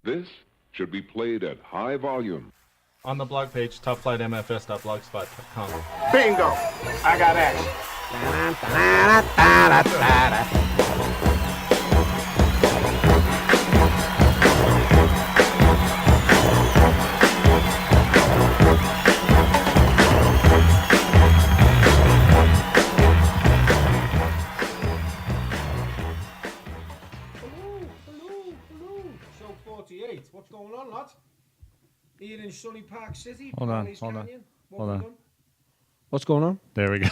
This should be played at high volume. On the blog page, TopFlightMFS.blogspot.com. Bingo! I got action. Hello. Show 48. What's going on, lad? Here in sunny Park City. Hold on. What's going on? There we go.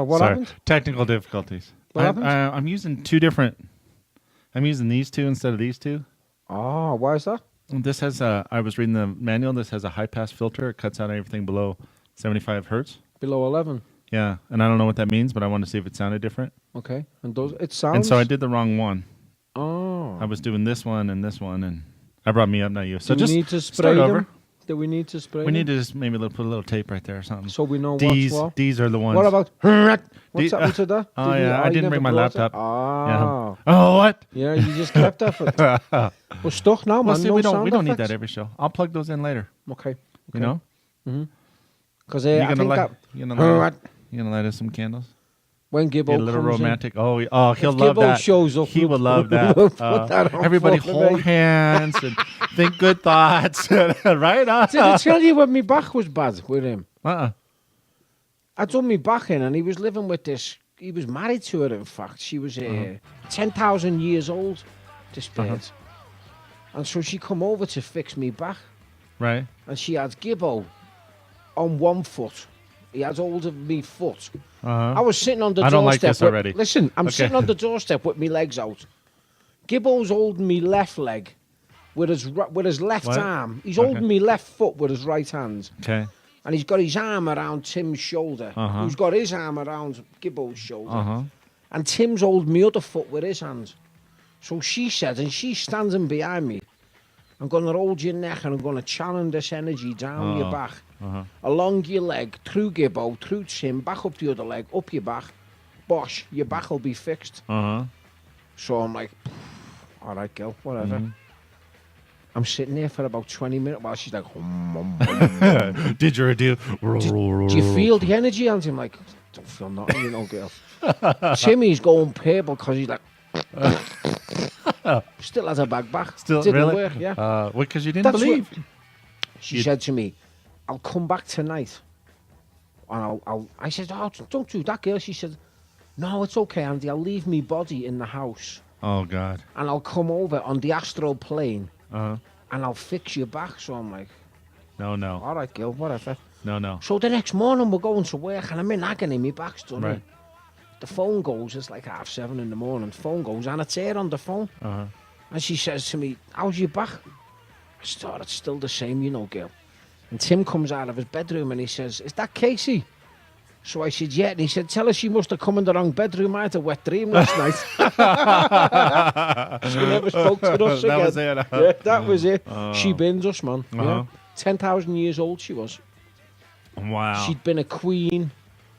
What Sorry. happened? Technical difficulties. What happened? I'm using two different. I'm using these two instead of these two. Oh, why is that? This has I was reading the manual. This has a high pass filter. It cuts out everything below 75 hertz. Below 11. Yeah, and I don't know what that means, but I wanted to see if it sounded different. Okay. And does it sounds? And so I did the wrong one. Oh. I was doing this one, and I brought me up, not you. So Do just we need to spray start them? over. Do we need to spray We need them? to just maybe put a little tape right there or something. So we know These what's what? these are the ones. What about... What's The- happened to that? Oh, Did you- yeah, I you didn't never bring my brought it? laptop. Ah. Yeah. Oh, what? Yeah, you just kept that for... We're stuck now, man. Well, see, no we sound don't need effects. that every show. I'll plug those in later. Okay. You know? Because You're I gonna think light. that... You're gonna light us some candles. When Get Gibbo a little comes romantic. Oh, he'll If love Gibbo that. shows up, He we'll will love put- that. we'll put that on Everybody for hold me. hands and think good thoughts. Right on. in... Did I tell you when my back was bad with him? Uh-uh. I done me back in and he was living with this... He was married to her, in fact. She was 10,000 years old, this bird. And so she come over to fix me back. Right. And she had Gibbo on one foot. He had hold of me foot. Uh-huh. I was sitting on the I doorstep. don't like this already. Listen, I'm Okay. sitting on the doorstep with my legs out. Gibbo's holding me left leg with his left What? arm. He's holding me left foot with his right hand. Okay. And he's got his arm around Tim's shoulder. Uh-huh. Who's got his arm around Gibbo's shoulder. Uh-huh. And Tim's holding me other foot with his hand. So she said, and she's standing behind me, I'm going to hold your neck and I'm going to channel this energy down your back, along your leg, through Gibbo, through Tim, back up the other leg, up your back. Bosh, your back will be fixed. Uh-huh. So I'm like, all right, girl, whatever. I'm sitting there for about 20 minutes while she's like, Did you do? do you feel the energy? And I'm like, don't feel nothing, you know, girl. Timmy's going purple because he's like, still has a bag back. Still, Didn't really? work, yeah. Because you didn't That's believe. She said to me, I'll come back tonight. And I said, oh, don't do that, girl. She said, no, it's okay, Andy. I'll leave me body in the house. Oh, God. And I'll come over on the astral plane. Uh-huh. And I'll fix your back. So I'm like, No. all right, girl, whatever. No. So the next morning we're going to work and I'm in agony. My back's done. Right. The phone goes. It's like 7:30 in the morning. The phone goes and it's her on the phone. Uh-huh. And she says to me, how's your back? I said, it's still the same, you know, girl. And Tim comes out of his bedroom and he says, is that Casey? So I said, yeah. And he said, tell her she must have come in the wrong bedroom. I had a wet dream last night. She never spoke to us again. That was it. Yeah, that was it. She bins us, man. Uh-huh. Yeah. 10,000 years old she was. Wow. She'd been a queen,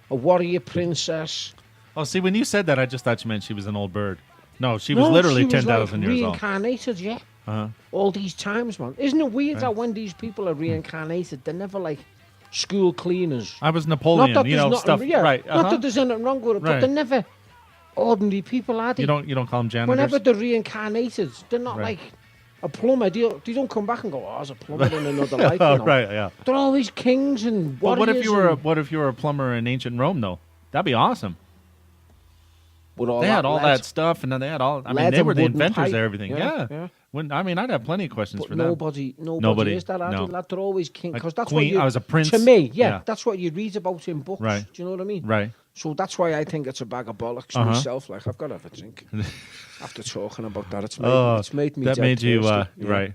a warrior princess. Oh, see, when you said that, I just thought you meant she was an old bird. No, she was literally 10,000 years old. Reincarnated, yeah. Uh-huh. All these times, man. Isn't it weird that when these people are reincarnated, they're never like school cleaners? I was Napoleon, Not that you there's know, nothing- stuff. yeah, Right. Not that there's anything wrong with it, but Right. they're never ordinary people, are they? You don't call them janitors? Whenever they're reincarnated, they're not Right. like a plumber. They don't come back and go, oh, I was a plumber in another life. You know? Right, yeah. They're always kings and But warriors. what if you were a plumber in ancient Rome, though? That'd be awesome. with all They had all lead. that stuff, and then they had all. I mean, Lead they and were the wooden inventors pipe. of everything. Yeah, Yeah. yeah. I'd have plenty of questions But for them. nobody Nobody, is that, are no. they, lad? They're always king. Like Because that's queen, what you... I was a prince. To me, yeah, Yeah. that's what you read about in books. Right. Do you know what I mean? Right. So that's why I think it's a bag of bollocks myself. Like, I've got to have a drink. After talking about that, it's made me that dead made you thirsty. Yeah. right.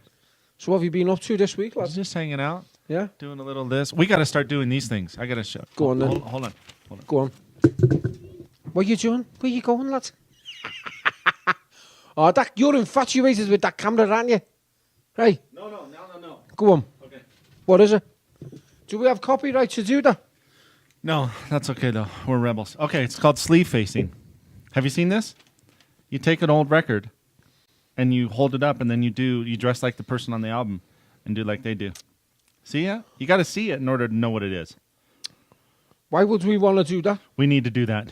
So what have you been up to this week, I was lads? just hanging out, Yeah? doing a little this. We got to start doing these things. I got to show. Go on, then. Hold on. Go on. What are you doing? Where you going, lads? Oh, you're infatuated with that camera, aren't you? Right. No. Go on. Okay. What is it? Do we have copyright to do that? No, that's okay though. We're rebels. Okay, it's called sleeve facing. Have you seen this? You take an old record and you hold it up, and then you dress like the person on the album and do like they do. See ya? You got to see it in order to know what it is. Why would we want to do that? We need to do that.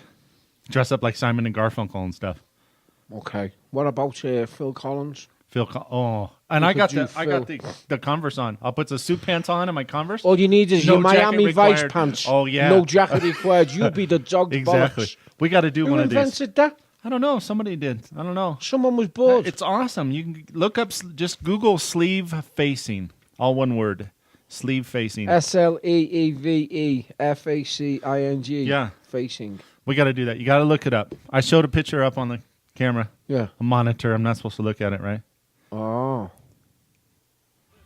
Dress up like Simon and Garfunkel and stuff. Okay. What about Phil Collins? And I got do the Converse on. I'll put the suit pants on and my Converse. All you need is No your Miami jacket Vice required. pants. Oh, yeah. No jacket required. You be the dog Exactly. bollocks. We got to do Who one of these. invented that? I don't know. Somebody did. I don't know. Someone was bored. It's awesome. You can look up, just Google sleeve facing. All one word. Sleeve facing. SLEEVEFACING. Yeah. Facing. We got to do that. You got to look it up. I showed a picture up on the camera. Yeah. A monitor. I'm not supposed to look at it, right? Oh.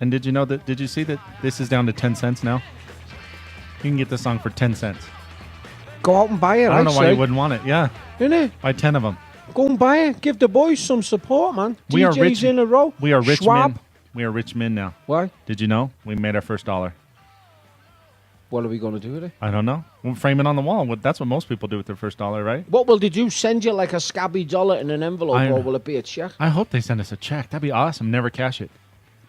And did you see that this is down to 10 cents now? You can get this song for 10 cents. Go out and buy it. I don't know why you wouldn't want it. Yeah. Innit? Buy 10 of them. Go and buy it. Give the boys some support, man. We are DJs rich in a row. We are rich Schwab. men. We are rich men now. Why? Did you know? We made our first dollar. What are we going to do with it? I don't know. We'll frame it on the wall. That's what most people do with their first dollar, right? What will they do? Send you like a scabby dollar in an envelope, or will it be a check? I hope they send us a check. That'd be awesome. Never cash it.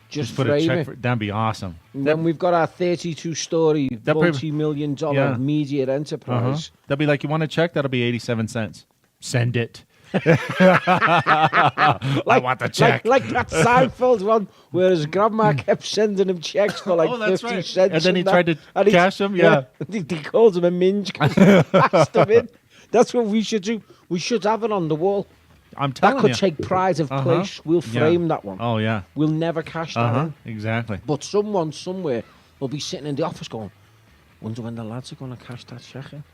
Just put a frame check it. that'd be awesome. And then we've got our 32-story, multi-million-dollar media enterprise. That'd be like, you want a check? That'll be 87 cents. Send it. I want the check. Like that Seinfeld one, where his grandma kept sending him checks for like 50 cents. And then he tried to cash them. Yeah. He calls him a minge. Passed him in. That's what we should do. We should have it on the wall. I'm telling you. That could take pride of place. We'll frame that one. Oh, yeah. We'll never cash that in. Exactly. But someone somewhere will be sitting in the office going, wonder when the lads are going to cash that check in.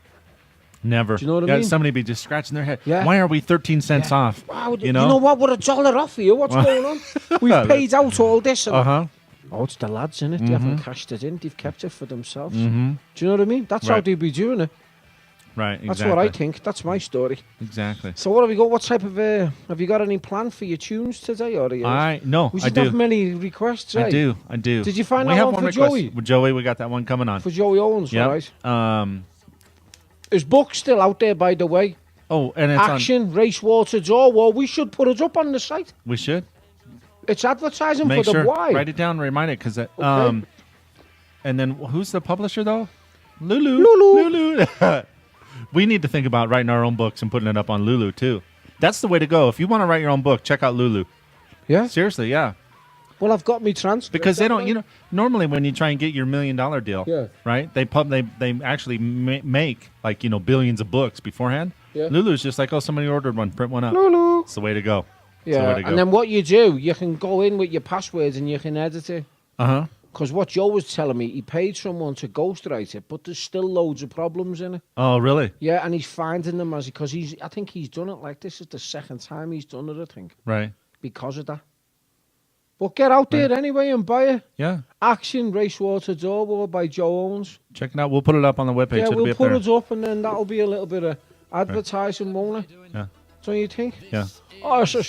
Never. Do you know what I mean? Somebody be just scratching their head. Yeah. Why are we 13 cents off? Wow, you know what? We're $1 off here. What's going on? We've paid out all this. And Oh, it's the lads, innit? They haven't cashed it in. They've kept it for themselves. Do you know what I mean? That's how they'd be doing it. Right, exactly. That's what I think. That's my story. Exactly. So what have we got? What type of... have you got any plan for your tunes today? Or No, we I should do. have many requests, I do. Did you find we that have one for request. Joey? With Joey, we got that one coming on. For Joey Owens, Yep. right? His book's still out there, by the way. Oh, and it's Action, Race Water Door. Well, we should put it up on the site. We should. It's advertising Make for sure. the Y. Write it down, remind it, because Okay. and then who's the publisher though? Lulu. We need to think about writing our own books and putting it up on Lulu too. That's the way to go. If you want to write your own book, check out Lulu. Yeah. Seriously, yeah. Well, I've got me transcript. Because they don't, normally when you try and get your $1 million deal, right? They actually make like billions of books beforehand. Yeah. Lulu's just like, oh, somebody ordered one, print one up. Lulu. It's the way to go. Yeah, and then what you do, you can go in with your passwords and you can edit it. Because what Joe was telling me, he paid someone to ghostwrite it, but there's still loads of problems in it. Oh, really? Yeah, and he's finding them I think he's done it like this is the second time he's done it, I think. Right. Because of that. But get out there anyway and buy it. Yeah. Action Racewater Door by Joe Owens. Check it out. We'll put it up on the webpage. Yeah, It'll we'll put it up and then that'll be a little bit of advertising, won't it? Yeah. Don't you think? Yeah. Oh, it's a